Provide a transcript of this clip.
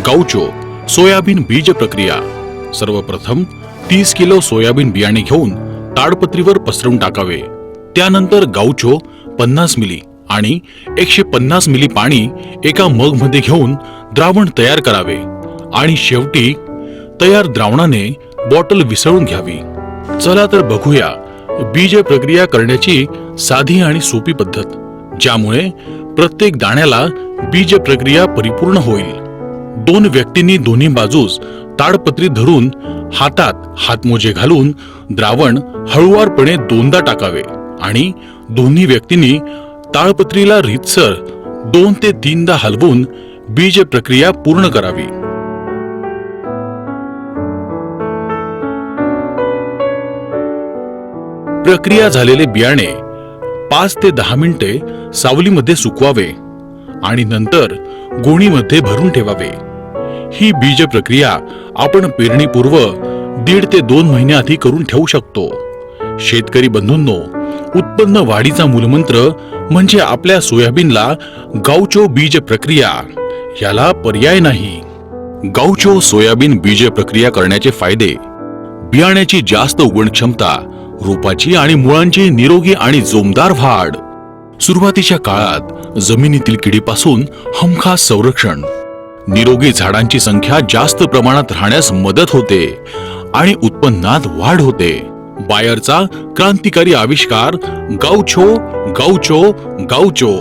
गौचो soybean बीज प्रक्रिया। सर्वप्रथम 30 किलो सोयाबीन बियाणे घेऊन ताडपत्रीवर पसरवून टाकावे। त्यानंतर गौचो 50 मिली आणि 150 मिली पाणी एका मग मध्ये घेऊन द्रावण तयार करावे आणि शेवटी तयार द्रावणाने बॉटल विसळून घ्यावी। चला तर बघूया बीज प्रक्रिया करण्याची साधी आणि सोपी पद्धत, ज्यामुळे प्रत्येक दाण्याला बीज प्रक्रिया परिपूर्ण होईल। 2 व्यक्तींनी दोन्ही बाजूस ताडपत्री धरून हातात हातमोजे घालून द्रावण हळुवारपणे 2दा टाकावे आणि दोन्ही व्यक्तींनी ताडपत्रीला रीतसर 2 ते 3दा हलवून बीज प्रक्रिया पूर्ण करावी। प्रक्रिया झालेले बियाणे 5 ते 10 मिनिटे सावलीमध्ये सुकवावे आणि नंतर गोणीमध्ये भरून ठेवावे। ही बीज प्रक्रिया आपण पेरणीपूर्व 1.5 ते 2 महिने आधी करून ठेवू शकतो। शेतकरी बंधूंनो, उत्पन्न वाढीचा मूलमंत्र म्हणजे आपल्या सोयाबीनला गौचो बीज प्रक्रिया, याला पर्याय नाही। गौचो सोयाबीन बीज प्रक्रिया करण्याचे फायदे: बियाण्याची जास्त उगवण क्षमता, रोपाची आणि मुळांची निरोगी आणि जोमदार वाढ, सुरुवातीच्या काळात जमिनीतील किडीपासून हमखास संरक्षण, निरोगी झाडांची संख्या जास्त प्रमाणात राहण्यास मदत होते आणि उत्पन्नात वाढ होते। बायरचा क्रांतिकारी आविष्कार गौचो गौचो गौचो।